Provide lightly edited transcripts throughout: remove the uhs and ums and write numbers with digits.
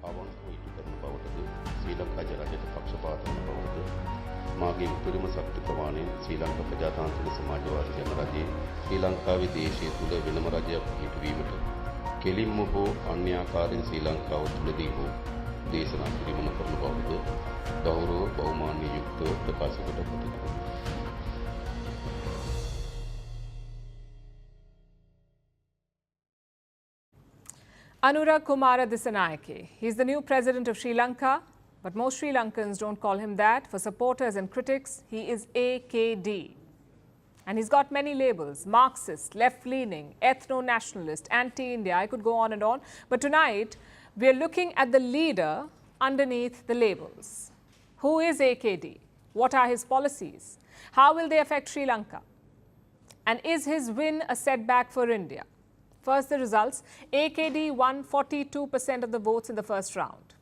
අවංකව ඉටු කරන බවටද ශ්‍රී ලංකා ජනතාවට පක්ෂපාත වන බවටද මාගේ උපරිම ශක්ති ප්‍රමාණයෙන් ශ්‍රී ලංකා ප්‍රජාතාන්ත්‍රික සමාජවාදී ජනරජයේ ශ්‍රී ලංකාවේ දේශීය තුල වෙනම රජයක් පිහිටුවීමට කෙලින්ම හෝ අන්‍යාකාරයෙන් ශ්‍රී ලංකාව තුලදී හෝ දේශනා කිරීම නොකරන බවද ගෞරව බහුමාන්‍ය යුක්තව ප්‍රකාශ කොට ඇත. Anurag Kumara Dissanayake. He's the new president of Sri Lanka, but most Sri Lankans don't call him that. For supporters and critics, he is AKD. And he's got many labels: Marxist, left-leaning, ethno-nationalist, anti-India. I could go on and on. But tonight, we're looking at the leader underneath the labels. Who is AKD? What are his policies? How will they affect Sri Lanka? And is his win a setback for India? First, the results. AKD won 42% of the votes in the first round.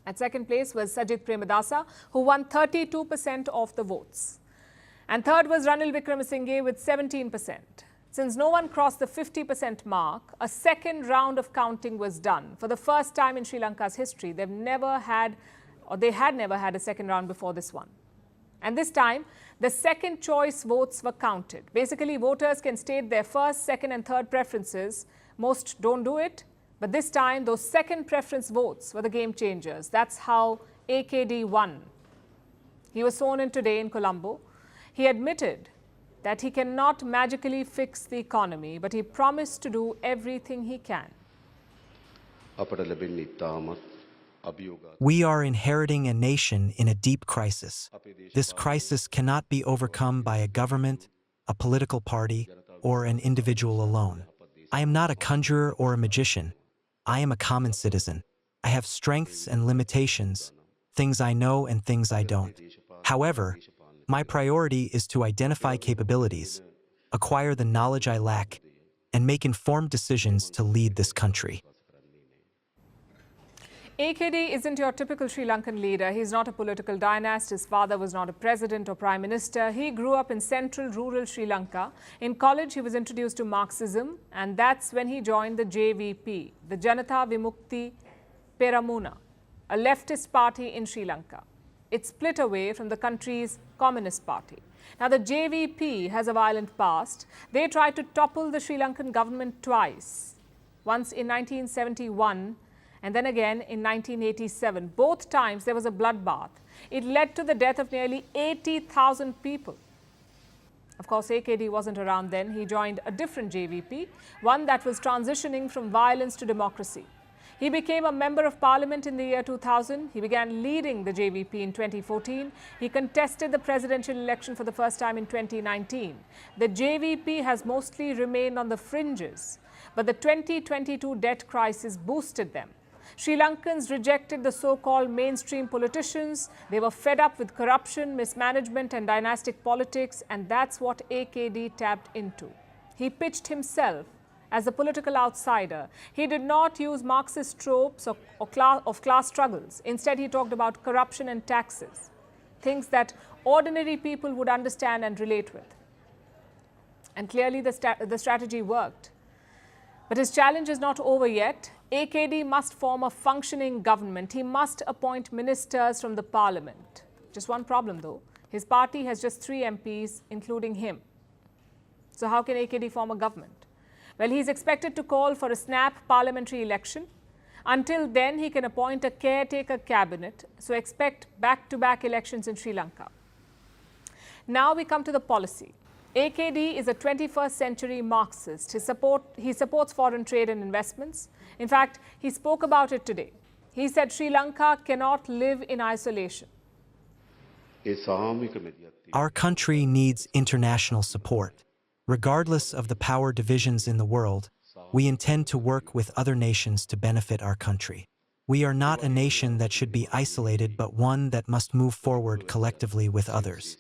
At second place was Sajith Premadasa, who won 32% of the votes. And third was Ranil Wickremesinghe with 17%. Since no one crossed the 50% mark, a second round of counting was done. For the first time in Sri Lanka's history, they had never had a second round before this one. And this time, the second choice votes were counted. Basically, voters can state their first, second and third preferences. Most don't do it. But this time, those second preference votes were the game changers. That's how AKD won. He was sworn in today in Colombo. He admitted that he cannot magically fix the economy, but he promised to do everything he can. We are inheriting a nation in a deep crisis. This crisis cannot be overcome by a government, a political party, or an individual alone. I am not a conjurer or a magician. I am a common citizen. I have strengths and limitations, things I know and things I don't. However, my priority is to identify capabilities, acquire the knowledge I lack, and make informed decisions to lead this country. AKD isn't your typical Sri Lankan leader. He's not a political dynast. His father was not a president or prime minister. He grew up in central rural Sri Lanka. In college, he was introduced to Marxism, and that's when he joined the JVP, the Janata Vimukti Peramuna, a leftist party in Sri Lanka. It split away from the country's Communist Party. Now, the JVP has a violent past. They tried to topple the Sri Lankan government twice, once in 1971 and then again in 1987. Both times there was a bloodbath. It led to the death of nearly 80,000 people. Of course, AKD wasn't around then. He joined a different JVP, one that was transitioning from violence to democracy. He became a member of parliament in the year 2000. He began leading the JVP in 2014. He contested the presidential election for the first time in 2019. The JVP has mostly remained on the fringes, but the 2022 debt crisis boosted them. Sri Lankans rejected the so-called mainstream politicians. They were fed up with corruption, mismanagement and dynastic politics, and that's what AKD tapped into. He pitched himself as a political outsider. He did not use Marxist tropes of class struggles. Instead, he talked about corruption and taxes, things that ordinary people would understand and relate with. And clearly the strategy worked. But his challenge is not over yet. AKD must form a functioning government. He must appoint ministers from the parliament. Just one problem though, his party has just 3 MPs, including him. So how can AKD form a government? Well, he's expected to call for a snap parliamentary election. Until then, he can appoint a caretaker cabinet. So expect back-to-back elections in Sri Lanka. Now we come to the policy. AKD is a 21st century Marxist. He supports foreign trade and investments. In fact, he spoke about it today. He said Sri Lanka cannot live in isolation. Our country needs international support. Regardless of the power divisions in the world, we intend to work with other nations to benefit our country. We are not a nation that should be isolated, but one that must move forward collectively with others.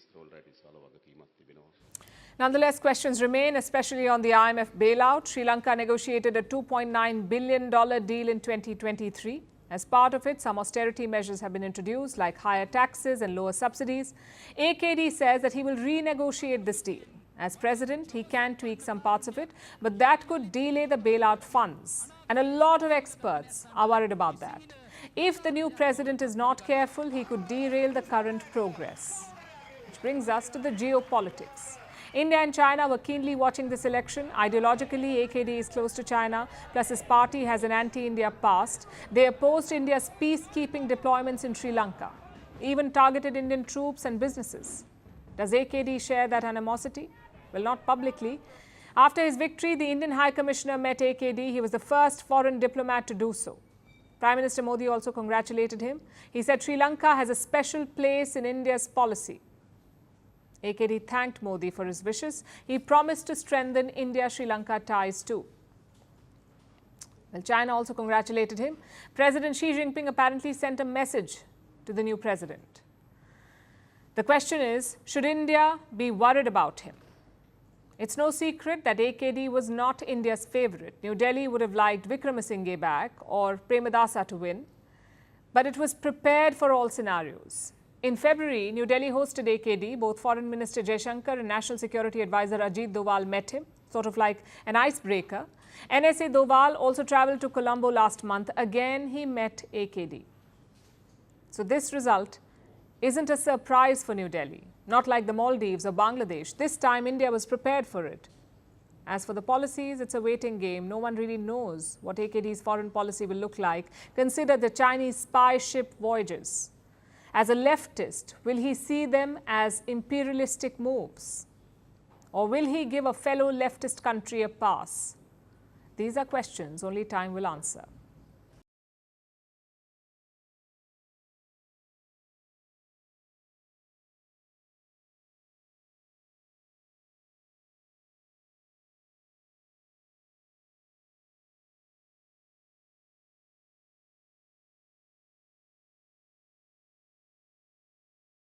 Nonetheless, questions remain, especially on the IMF bailout. Sri Lanka negotiated a $2.9 billion deal in 2023. As part of it, some austerity measures have been introduced, like higher taxes and lower subsidies. AKD says that he will renegotiate this deal. As president, he can tweak some parts of it, but that could delay the bailout funds. And a lot of experts are worried about that. If the new president is not careful, he could derail the current progress. Which brings us to the geopolitics. India and China were keenly watching this election. Ideologically, AKD is close to China, plus his party has an anti-India past. They opposed India's peacekeeping deployments in Sri Lanka, even targeted Indian troops and businesses. Does AKD share that animosity? Well, not publicly. After his victory, the Indian High Commissioner met AKD. He was the first foreign diplomat to do so. Prime Minister Modi also congratulated him. He said Sri Lanka has a special place in India's policy. AKD thanked Modi for his wishes. He promised to strengthen India-Sri Lanka ties too. Well, China also congratulated him. President Xi Jinping apparently sent a message to the new president. The question is, should India be worried about him? It's no secret that AKD was not India's favourite. New Delhi would have liked Wickremesinghe back or Premadasa to win, but it was prepared for all scenarios. In February, New Delhi hosted AKD. Both Foreign Minister Jaishankar and National Security Advisor Ajit Doval met him, sort of like an icebreaker. NSA Doval also travelled to Colombo last month. Again, he met AKD. So this result isn't a surprise for New Delhi. Not like the Maldives or Bangladesh. This time, India was prepared for it. As for the policies, it's a waiting game. No one really knows what AKD's foreign policy will look like. Consider the Chinese spy ship voyages. As a leftist, will he see them as imperialistic moves? Or will he give a fellow leftist country a pass? These are questions only time will answer.